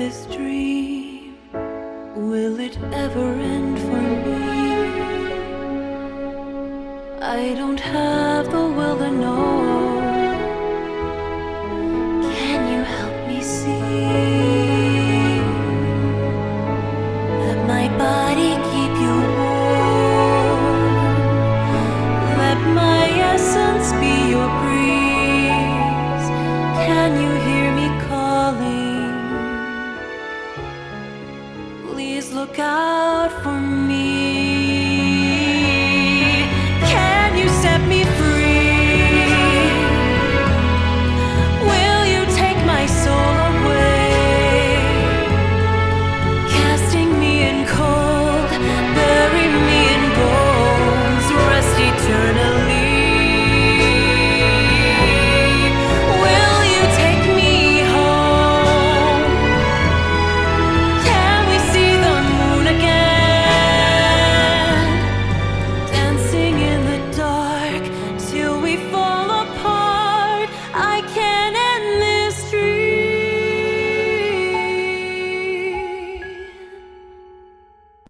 this dream, will it ever end for me? I don't have the will to know. Can you help me see that my body keep you warm? Let my essence be your breeze. Can you hear me calling? Please look out for me. Can you set me free? Will you take my soul away? Casting me in cold, bury me in bones, rest eternally. Will you take me home? Can we see the moon again? Dancing in the dark till we fall apart. I can't end this dream.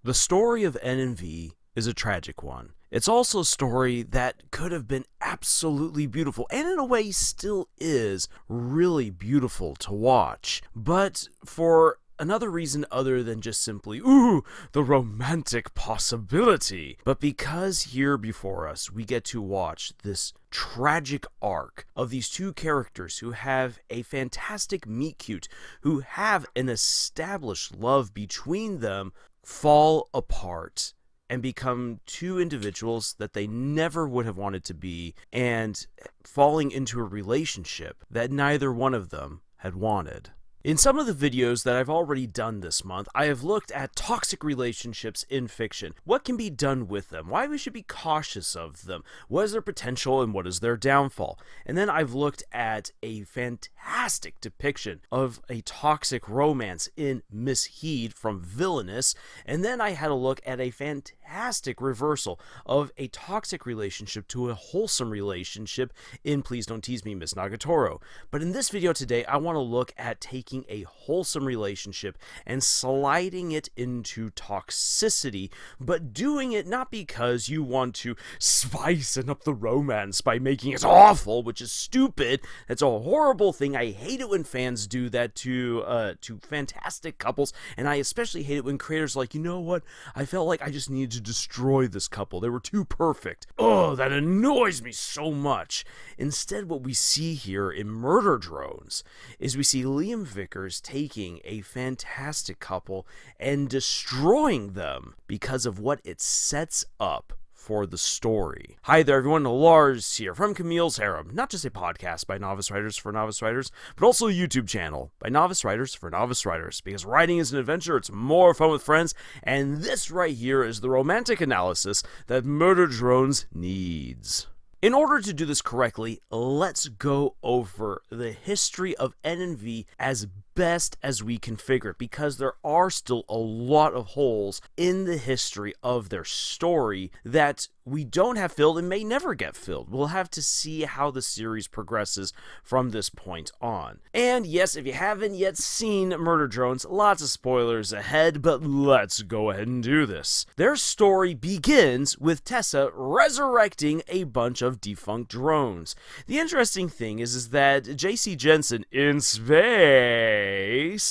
The story of N and V is a tragic one. It's also a story that could have been absolutely beautiful, and in a way still is really beautiful to watch. But for another reason other than just simply, ooh, the romantic possibility. But because here before us, we get to watch this tragic arc of these two characters who have a fantastic meet-cute, who have an established love between them, fall apart and become two individuals that they never would have wanted to be, and falling into a relationship that neither one of them had wanted. In some of the videos that I've already done this month, I have looked at toxic relationships in fiction. What can be done with them? Why we should be cautious of them? What is their potential and what is their downfall? And then I've looked at a fantastic depiction of a toxic romance in Miss Heed from Villainous. And then I had a look at a fantastic reversal of a toxic relationship to a wholesome relationship in Please Don't Tease Me, Miss Nagatoro. But in this video today, I want to look at taking a wholesome relationship and sliding it into toxicity, but doing it not because you want to spicing up the romance by making it awful, which is stupid. That's a horrible thing. I hate it when fans do that to fantastic couples, and I especially hate it when creators are like, you know what, I felt like I just needed to destroy this couple. They were too perfect. Oh, that annoys me so much. Instead, what we see here in Murder Drones is we see Liam Vickers taking a fantastic couple and destroying them because of what it sets up for the story. Hi there everyone, Lars here from Camille's Harem, not just a podcast by novice writers for novice writers, but also a YouTube channel by novice writers for novice writers, because writing is an adventure, it's more fun with friends, and this right here is the romantic analysis that Murder Drones needs. In order to do this correctly, let's go over the history of N and V as best as we can figure it, because there are still a lot of holes in the history of their story that we don't have filled and may never get filled. We'll have to see how the series progresses from this point on. And yes, if you haven't yet seen Murder Drones, lots of spoilers ahead, but let's go ahead and do this. Their story begins with Tessa resurrecting a bunch of defunct drones. The interesting thing is that J.C. Jensen in space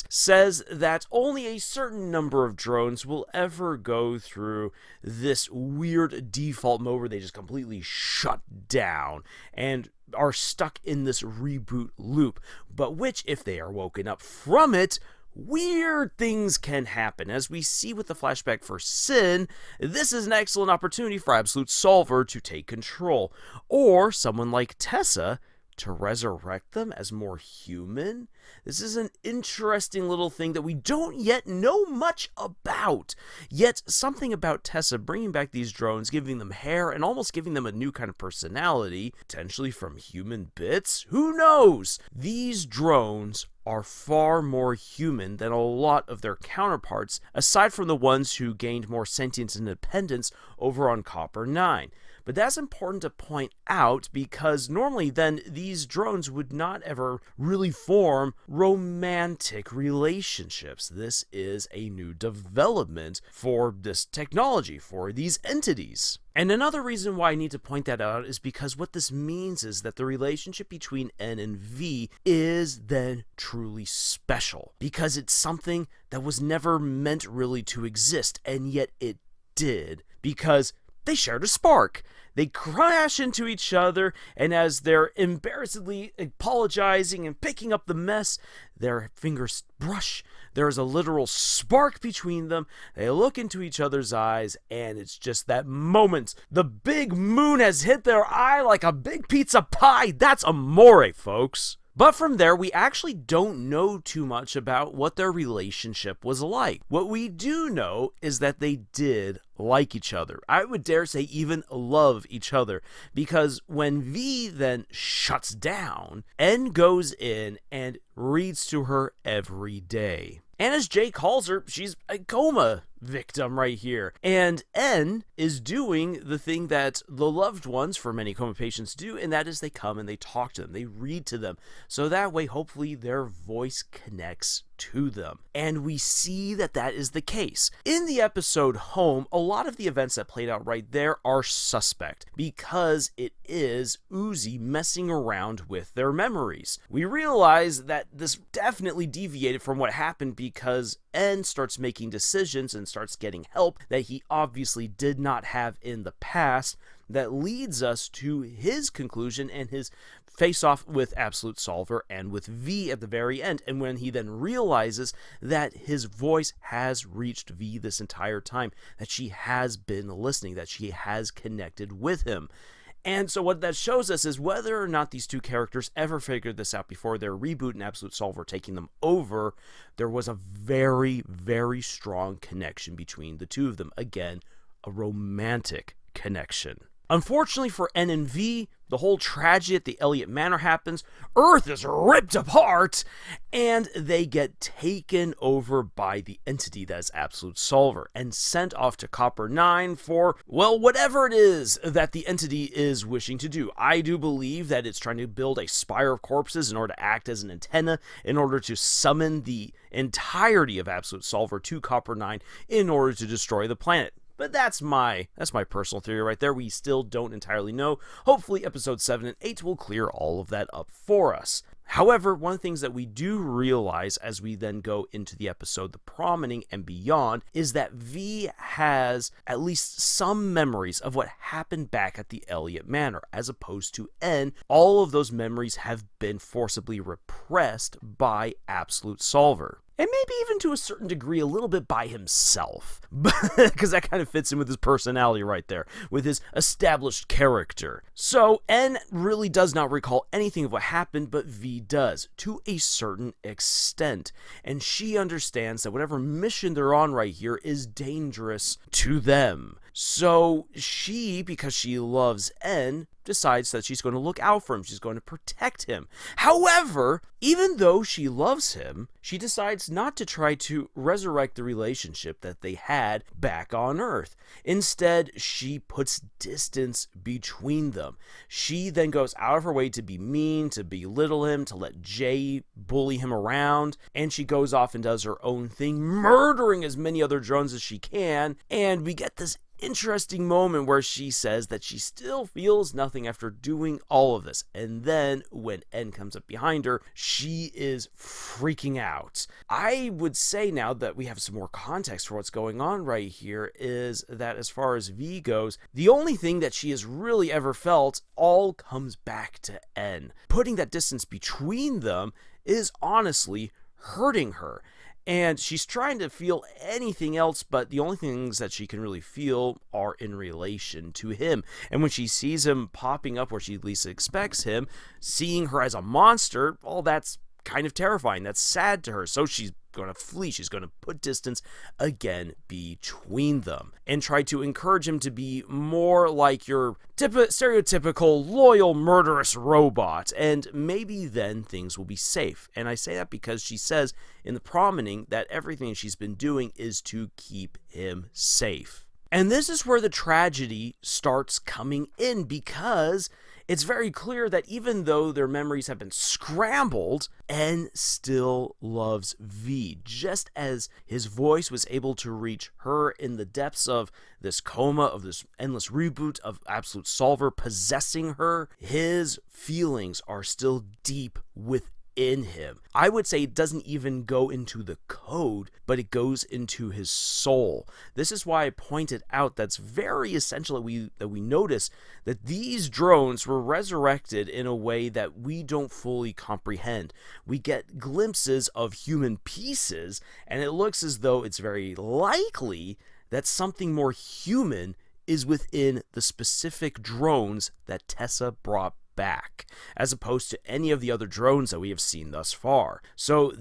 says that only a certain number of drones will ever go through this weird default mode where they just completely shut down and are stuck in this reboot loop, but which, if they are woken up from it, weird things can happen. As we see with the flashback for Sin, this is an excellent opportunity for Absolute Solver to take control, or someone like Tessa to resurrect them as more human. This is an interesting little thing that we don't yet know much about. Yet something about Tessa bringing back these drones, giving them hair, and almost giving them a new kind of personality, potentially from human bits? Who knows? These drones are far more human than a lot of their counterparts, aside from the ones who gained more sentience and independence over on Copper 9. But that's important to point out because normally then these drones would not ever really form romantic relationships. This is a new development for this technology, for these entities. And another reason why I need to point that out is because what this means is that the relationship between N and V is then truly special, because it's something that was never meant really to exist, and yet it did, because they shared a spark. They crash into each other, and as they're embarrassedly apologizing and picking up the mess, their fingers brush. There is a literal spark between them. They look into each other's eyes, and it's just that moment. The big moon has hit their eye like a big pizza pie. That's amore, folks. But from there, we actually don't know too much about what their relationship was like. What we do know is that they did like each other. I would dare say even love each other, because when V then shuts down, N goes in and reads to her every day. And as Jay calls her, she's a coma victim right here. And N is doing the thing that the loved ones for many coma patients do, and that is they come and they talk to them. They read to them. So that way, hopefully, their voice connects to them. And we see that that is the case. In the episode Home, a lot of the events that played out right there are suspect, because it is Uzi messing around with their memories. We realize that this definitely deviated from what happened because N starts making decisions and starts getting help that he obviously did not have in the past, that leads us to his conclusion and his face-off with Absolute Solver and with V at the very end. And when he then realizes that his voice has reached V this entire time, that she has been listening, that she has connected with him. And so what that shows us is whether or not these two characters ever figured this out before their reboot and Absolute Solver taking them over, there was a very, very strong connection between the two of them. Again, a romantic connection. Unfortunately for N and V, the whole tragedy at the Elliott Manor happens, Earth is ripped apart, and they get taken over by the entity that is Absolute Solver and sent off to Copper 9 for, well, whatever it is that the entity is wishing to do. I do believe that it's trying to build a spire of corpses in order to act as an antenna, in order to summon the entirety of Absolute Solver to Copper 9 in order to destroy the planet. But that's my personal theory right there. We still don't entirely know. Hopefully episodes 7 and 8 will clear all of that up for us. However, one of the things that we do realize as we then go into the episode The Promining and beyond is that V has at least some memories of what happened back at the Elliott Manor, as opposed to N. All of those memories have been forcibly repressed by Absolute Solver. And maybe even to a certain degree a little bit by himself, because that kind of fits in with his personality right there, with his established character. So N really does not recall anything of what happened, but V does, to a certain extent. And she understands that whatever mission they're on right here is dangerous to them. So she, because she loves N, decides that she's going to look out for him. She's going to protect him. However, even though she loves him, she decides not to try to resurrect the relationship that they had back on Earth. Instead, she puts distance between them. She then goes out of her way to be mean, to belittle him, to let Jay bully him around, and she goes off and does her own thing, murdering as many other drones as she can, and we get this interesting moment where she says that she still feels nothing after doing all of this. And then when N comes up behind her, she is freaking out. I would say, now that we have some more context for what's going on right here, is that as far as V goes, the only thing that she has really ever felt all comes back to N. Putting that distance between them is honestly hurting her. And she's trying to feel anything else, but the only things that she can really feel are in relation to him. And when she sees him popping up where she least expects him, seeing her as a monster, well, that's kind of terrifying. That's sad to her. So she's going to flee. She's going to put distance again between them and try to encourage him to be more like your stereotypical loyal murderous robot, and maybe then things will be safe. And I say that because she says in The Promining that everything she's been doing is to keep him safe. And this is where the tragedy starts coming in, because it's very clear that even though their memories have been scrambled, N still loves V, just as his voice was able to reach her in the depths of this coma, of this endless reboot of Absolute Solver possessing her. His feelings are still deep within him. I would say it doesn't even go into the code, but it goes into his soul. This is why I pointed out that's very essential that we notice that these drones were resurrected in a way that we don't fully comprehend. We get glimpses of human pieces, and it looks as though it's very likely that something more human is within the specific drones that Tessa brought back, as opposed to any of the other drones that we have seen thus far. So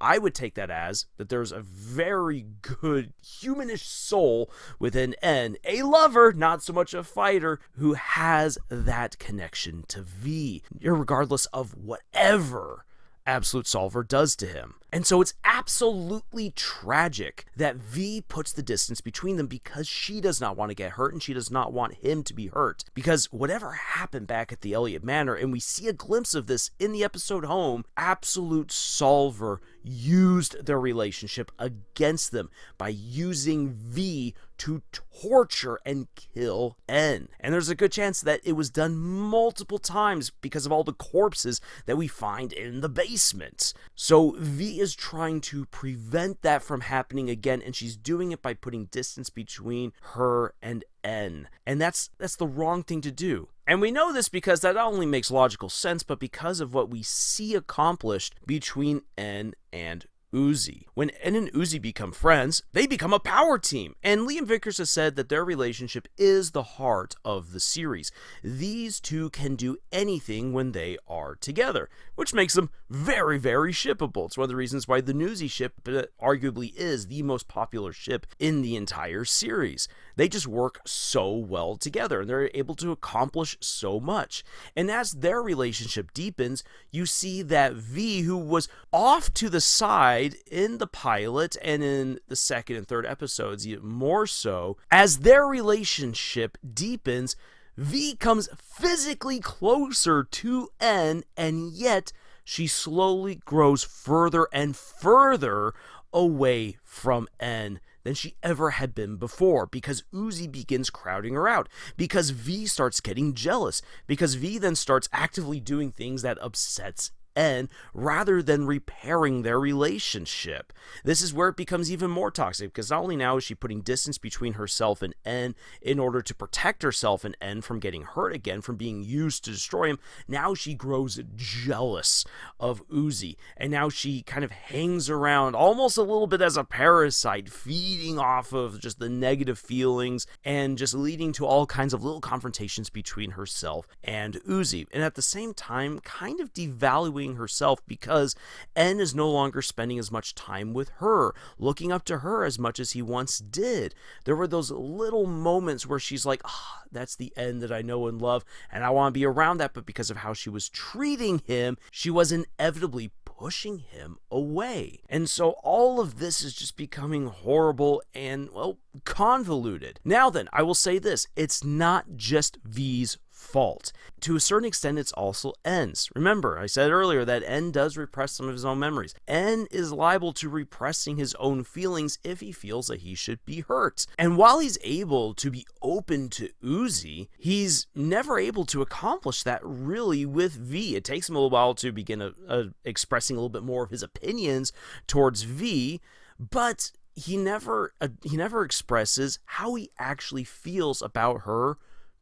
I would take that as that there's a very good humanish soul within N, a lover, not so much a fighter, who has that connection to V, regardless of whatever Absolute Solver does to him. And so it's absolutely tragic that V puts the distance between them, because she does not want to get hurt and she does not want him to be hurt. Because whatever happened back at the Elliott Manor, and we see a glimpse of this in the episode Home, Absolute Solver used their relationship against them by using V to torture and kill N. And there's a good chance that it was done multiple times because of all the corpses that we find in the basement. So V is trying to prevent that from happening again, and she's doing it by putting distance between her and N. And that's the wrong thing to do. And we know this because that not only makes logical sense, but because of what we see accomplished between N and Uzi. When N and Uzi become friends, they become a power team. And Liam Vickers has said that their relationship is the heart of the series. These two can do anything when they are together, which makes them very, very shippable. It's one of the reasons why the Newsy ship arguably is the most popular ship in the entire series. They just work so well together, and they're able to accomplish so much. And as their relationship deepens, you see that V, who was off to the side in the pilot and in the second and third episodes, even more so, as their relationship deepens, V comes physically closer to N, and yet she slowly grows further and further away from N than she ever had been before, because Uzi begins crowding her out, because V starts getting jealous, because V then starts actively doing things that upsets N rather than repairing their relationship. This is where it becomes even more toxic, because not only now is she putting distance between herself and N in order to protect herself and N from getting hurt again, from being used to destroy him, now she grows jealous of Uzi, and now she kind of hangs around almost a little bit as a parasite, feeding off of just the negative feelings and just leading to all kinds of little confrontations between herself and Uzi, and at the same time kind of devaluing herself, because N is no longer spending as much time with her, looking up to her as much as he once did. There were those little moments where she's like, that's the N that I know and love, and I want to be around that, but because of how she was treating him, she was inevitably pushing him away. And so all of this is just becoming horrible and, well, convoluted. Now then, I will say this, it's not just V's fault. To a certain extent, it's also N's. Remember, I said earlier that N does repress some of his own memories. N is liable to repressing his own feelings if he feels that he should be hurt. And while he's able to be open to Uzi, he's never able to accomplish that really with V. It takes him a little while to begin expressing a little bit more of his opinions towards V, but he never expresses how he actually feels about her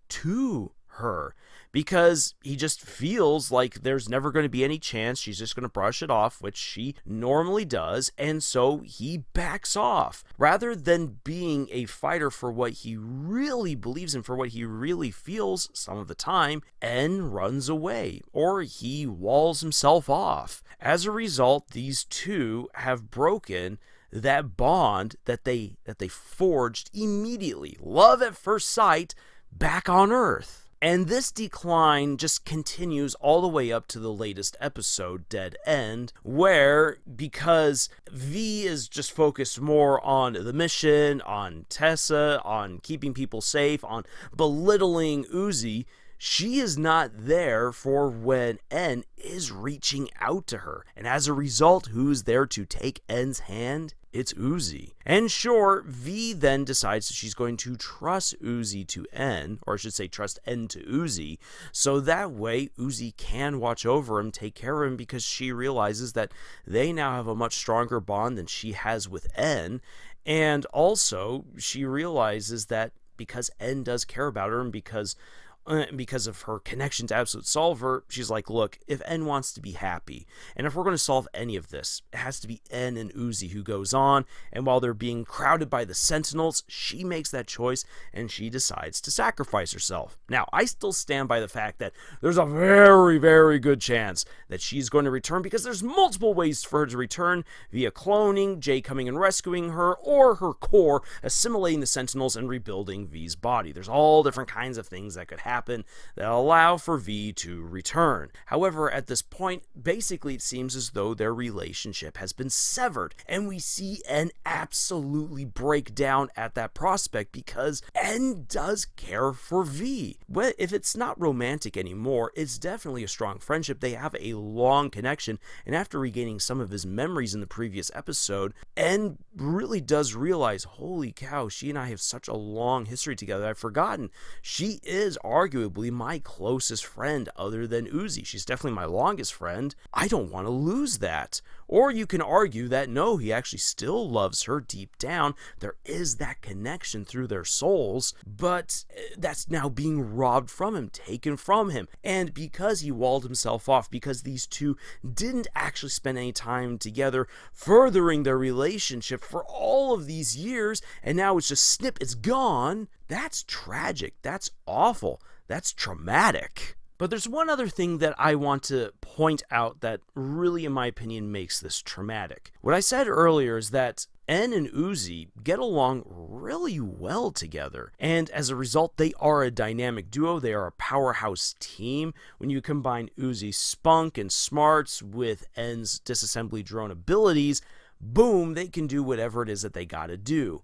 to her, because he just feels like there's never going to be any chance. She's just going to brush it off, which she normally does, and so he backs off. Rather than being a fighter for what he really believes in, for what he really feels some of the time, N runs away, or he walls himself off. As a result, these two have broken that bond that they forged immediately, love at first sight, back on Earth. And this decline just continues all the way up to the latest episode, Dead End, where, because V is just focused more on the mission, on Tessa, on keeping people safe, on belittling Uzi, she is not there for when N is reaching out to her. And as a result, who's there to take N's hand? It's Uzi. And sure, V then decides that she's going to trust Uzi to N, or I should say trust N to Uzi, so that way Uzi can watch over him, take care of him, because she realizes that they now have a much stronger bond than she has with N. And also, she realizes that because N does care about her, and because of her connection to Absolute Solver, she's like, look, if N wants to be happy, and if we're going to solve any of this, it has to be N and Uzi who goes on. And while they're being crowded by the Sentinels, she makes that choice, and she decides to sacrifice herself. Now, I still stand by the fact that there's a very, very good chance that she's going to return, because there's multiple ways for her to return: via cloning, Jay coming and rescuing her, or her core assimilating the Sentinels and rebuilding V's body. There's all different kinds of things that could happen that allow for V to return. However, at this point, basically it seems as though their relationship has been severed, and we see N absolutely break down at that prospect, because N does care for V. Well, if it's not romantic anymore, it's definitely a strong friendship. They have a long connection, and after regaining some of his memories in the previous episode, N really does realize, holy cow, she and I have such a long history together. I've forgotten. She is arguably my closest friend other than Uzi. She's definitely my longest friend. I don't want to lose that. Or you can argue that no, he actually still loves her deep down. There is that connection through their souls, but that's now being robbed from him, taken from him. And because he walled himself off, because these two didn't actually spend any time together furthering their relationship for all of these years, and now it's just snip, it's gone, that's tragic. That's awful. That's traumatic. But there's one other thing that I want to point out that really, in my opinion, makes this traumatic. What I said earlier is that N and Uzi get along really well together, and as a result, they are a dynamic duo. They are a powerhouse team. When you combine Uzi's spunk and smarts with N's disassembly drone abilities, boom, they can do whatever it is that they gotta do.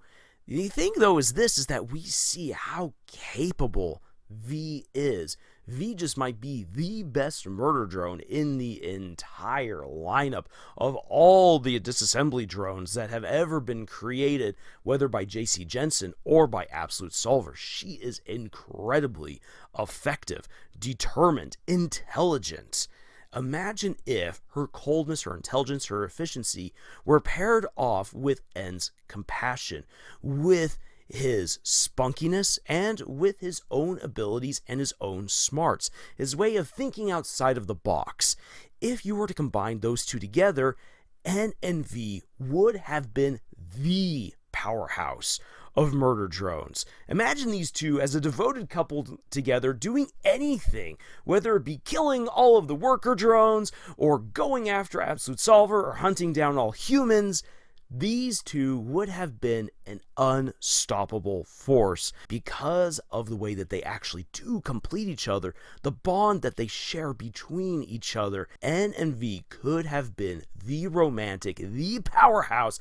The thing, though, is that we see how capable V is. V just might be the best murder drone in the entire lineup of all the disassembly drones that have ever been created, whether by J.C. Jensen or by Absolute Solver. She is incredibly effective, determined, intelligent. Imagine if her coldness, her intelligence, her efficiency were paired off with N's compassion, with his spunkiness, and with his own abilities and his own smarts, his way of thinking outside of the box. If you were to combine those two together, N and V would have been the powerhouse of murder drones. Imagine these two as a devoted couple together doing anything, whether it be killing all of the worker drones, or going after Absolute Solver, or hunting down all humans. These two would have been an unstoppable force because of the way that they actually do complete each other, the bond that they share between each other. N and V could have been the romantic powerhouse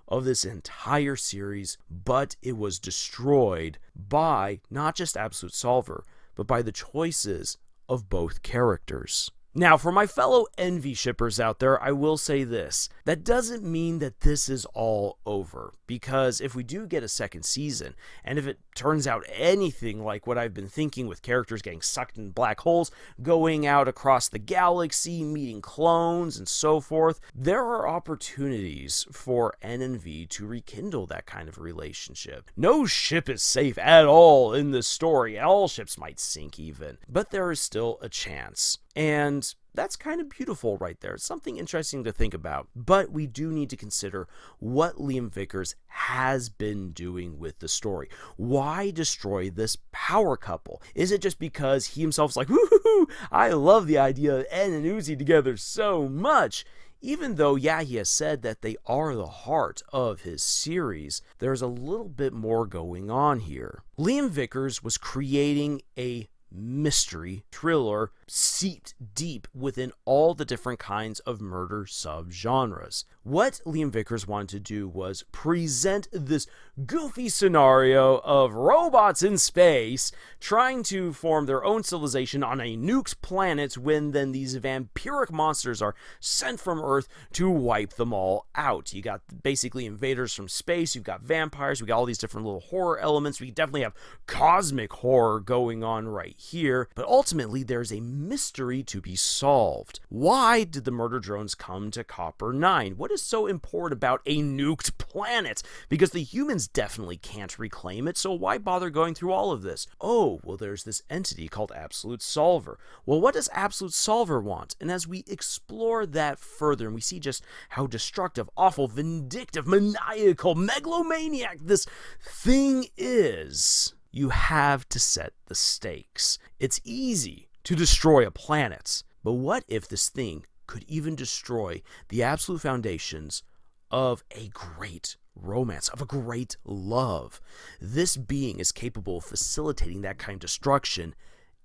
of this entire series, but it was destroyed by not just Absolute Solver, but by the choices of both characters. Now, for my fellow Envy shippers out there, I will say this. That doesn't mean that this is all over, because if we do get a second season, and if it turns out anything like what I've been thinking, with characters getting sucked in black holes, going out across the galaxy, meeting clones, and so forth, there are opportunities for N and V to rekindle that kind of relationship. No ship is safe at all in this story. All ships might sink even, but there is still a chance. And that's kind of beautiful right there. It's something interesting to think about. But we do need to consider what Liam Vickers has been doing with the story. Why destroy this power couple? Is it just because he himself's like, woohoo, I love the idea of N and Uzi together so much? Even though, yeah, he has said that they are the heart of his series, there's a little bit more going on here. Liam Vickers was creating a mystery thriller seeped deep within all the different kinds of murder subgenres. What Liam Vickers wanted to do was present this goofy scenario of robots in space trying to form their own civilization on a nuked planet when then these vampiric monsters are sent from Earth to wipe them all out. You got basically invaders from space, you've got vampires, we got all these different little horror elements. We definitely have cosmic horror going on right here, but ultimately there's a mystery to be solved. Why did the murder drones come to Copper 9? What is so important about a nuked planet? Because the humans definitely can't reclaim it, so why bother going through all of this? Oh, well, there's this entity called Absolute Solver. Well, what does Absolute Solver want? And as we explore that further and we see just how destructive, awful, vindictive, maniacal, megalomaniac this thing is, you have to set the stakes. It's easy to destroy a planet, but what if this thing could even destroy the absolute foundations of a great romance, of a great love? This being is capable of facilitating that kind of destruction.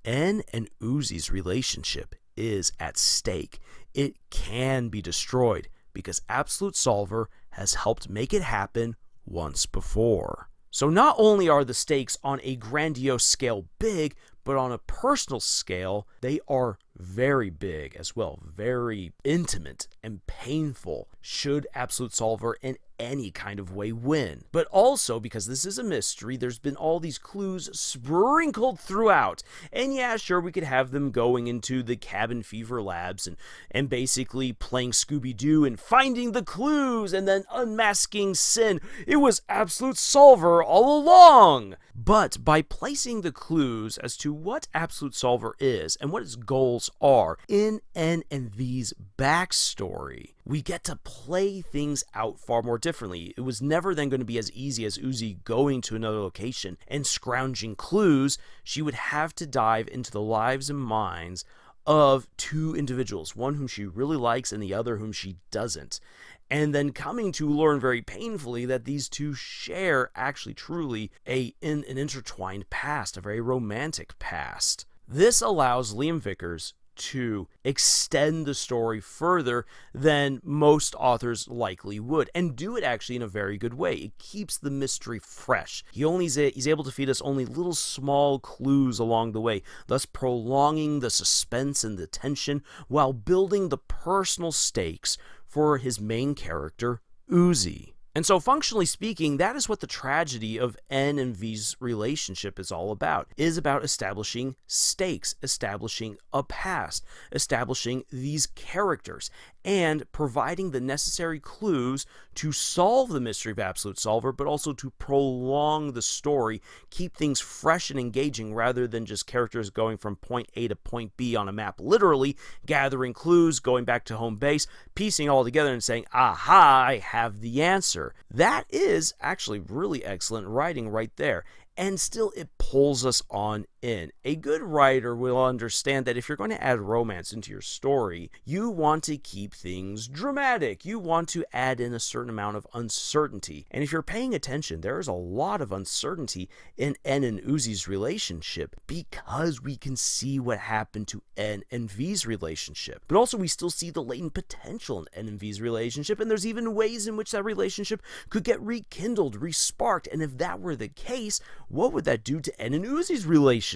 En and Uzi's relationship is at stake. It can be destroyed because Absolute Solver has helped make it happen once before. So not only are the stakes on a grandiose scale big, but on a personal scale, they are very big as well, very intimate and painful should Absolute Solver in any kind of way win. But also, because this is a mystery, there's been all these clues sprinkled throughout. And yeah, sure, we could have them going into the cabin fever labs and basically playing Scooby-Doo and finding the clues and then unmasking Sin. It was Absolute Solver all along. But by placing the clues as to what Absolute Solver is and what its goals are in N and V's backstory, we get to play things out far more differently. It was never then going to be as easy as Uzi going to another location and scrounging clues. She would have to dive into the lives and minds of two individuals, one whom she really likes and the other whom she doesn't. And then coming to learn very painfully that these two share actually truly an intertwined past, a very romantic past. This allows Liam Vickers to extend the story further than most authors likely would, and do it actually in a very good way. It keeps the mystery fresh. He's able to feed us only little small clues along the way, thus prolonging the suspense and the tension while building the personal stakes for his main character, Uzi. And so functionally speaking, that is what the tragedy of N and V's relationship is all about. It is about establishing stakes, establishing a past, establishing these characters, and providing the necessary clues to solve the mystery of Absolute Solver, but also to prolong the story, keep things fresh and engaging rather than just characters going from point A to point B on a map, literally gathering clues, going back to home base, piecing it all together and saying, aha, I have the answer. That is actually really excellent writing right there. And still, it pulls us on in. A good writer will understand that if you're going to add romance into your story, you want to keep things dramatic. You want to add in a certain amount of uncertainty. And if you're paying attention, there is a lot of uncertainty in N and Uzi's relationship because we can see what happened to N and V's relationship. But also, we still see the latent potential in N and V's relationship, and there's even ways in which that relationship could get rekindled, resparked. And if that were the case, what would that do to N and Uzi's relationship?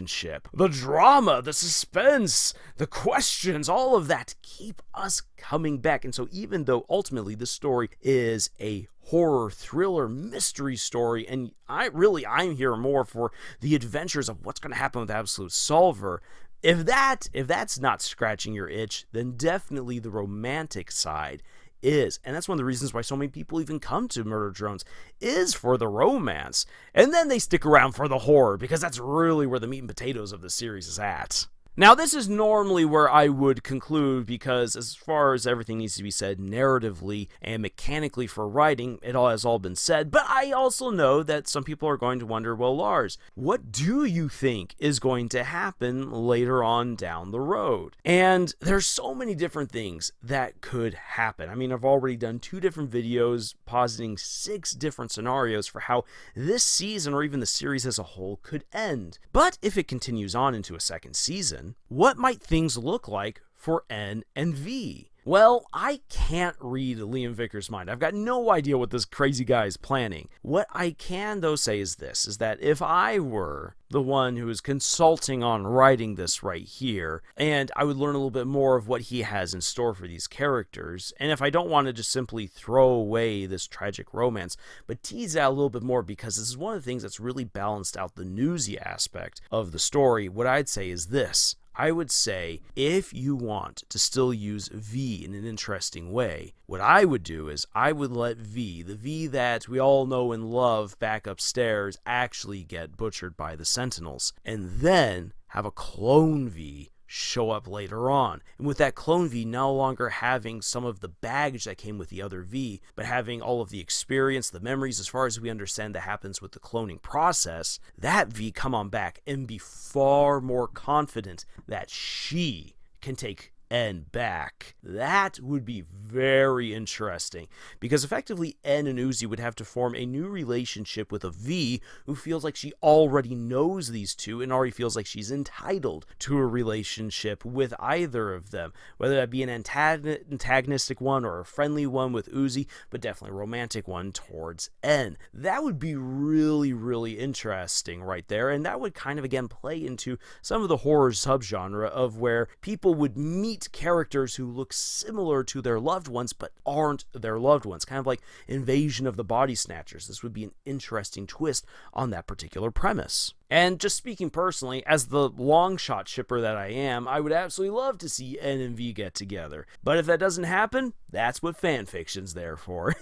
The drama, the suspense, the questions, all of that keep us coming back. And so even though ultimately this story is a horror, thriller, mystery story, and I'm here more for the adventures of what's going to happen with Absolute Solver, if that's not scratching your itch, then definitely the romantic side is. And that's one of the reasons why so many people even come to Murder Drones, is for the romance. And then they stick around for the horror, because that's really where the meat and potatoes of the series is at. Now, this is normally where I would conclude because as far as everything needs to be said narratively and mechanically for writing, it all has all been said, but I also know that some people are going to wonder, well, Lars, what do you think is going to happen later on down the road? And there's so many different things that could happen. I mean, I've already done 2 different videos positing 6 different scenarios for how this season or even the series as a whole could end. But if it continues on into a second season, what might things look like for N and V? Well, I can't read Liam Vickers' mind. I've got no idea what this crazy guy is planning. What I can, though, say is this, is that if I were the one who is consulting on writing this right here, and I would learn a little bit more of what he has in store for these characters, and if I don't want to just simply throw away this tragic romance, but tease out a little bit more because this is one of the things that's really balanced out the newsy aspect of the story, what I'd say is this. I would say if you want to still use V in an interesting way, what I would do is I would let V, the V that we all know and love back upstairs, actually get butchered by the Sentinels, and then have a clone V show up later on. And with that clone V no longer having some of the baggage that came with the other V, but having all of the experience, the memories, as far as we understand that happens with the cloning process, that V come on back and be far more confident that she can take N back. That would be very interesting because effectively N and Uzi would have to form a new relationship with a V who feels like she already knows these two and already feels like she's entitled to a relationship with either of them, whether that be an antagonistic one or a friendly one with Uzi, but definitely a romantic one towards N. That would be really, really interesting right there, and that would kind of again play into some of the horror subgenre of where people would meet characters who look similar to their loved ones but aren't their loved ones, kind of like Invasion of the Body Snatchers. This would be an interesting twist on that particular premise. And just speaking personally, as the long shot shipper that I am, I would absolutely love to see N and V get together. But if that doesn't happen, that's what fanfiction's there for.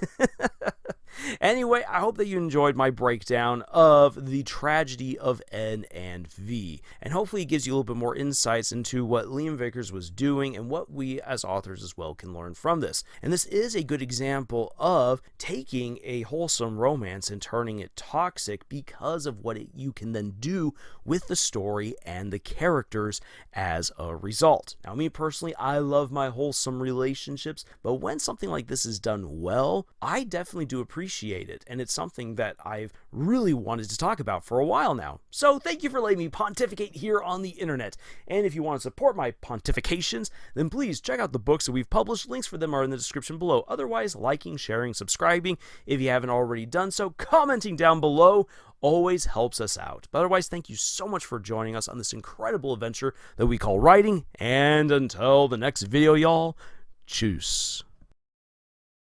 Anyway, I hope that you enjoyed my breakdown of the tragedy of N and V, and hopefully it gives you a little bit more insights into what Liam Vickers was doing and what we as authors as well can learn from this. And this is a good example of taking a wholesome romance and turning it toxic because of what you can then do with the story and the characters as a result. Now, me personally, I love my wholesome relationships, but when something like this is done well, I definitely do appreciate it, and it's something that I've really wanted to talk about for a while now. So thank you for letting me pontificate here on the internet, and if you want to support my pontifications, then please check out the books that we've published. Links for them are in the description below. Otherwise, liking, sharing, subscribing if you haven't already done so, commenting down below always helps us out. But otherwise, thank you so much for joining us on this incredible adventure that we call writing, and until the next video, y'all, tschüss.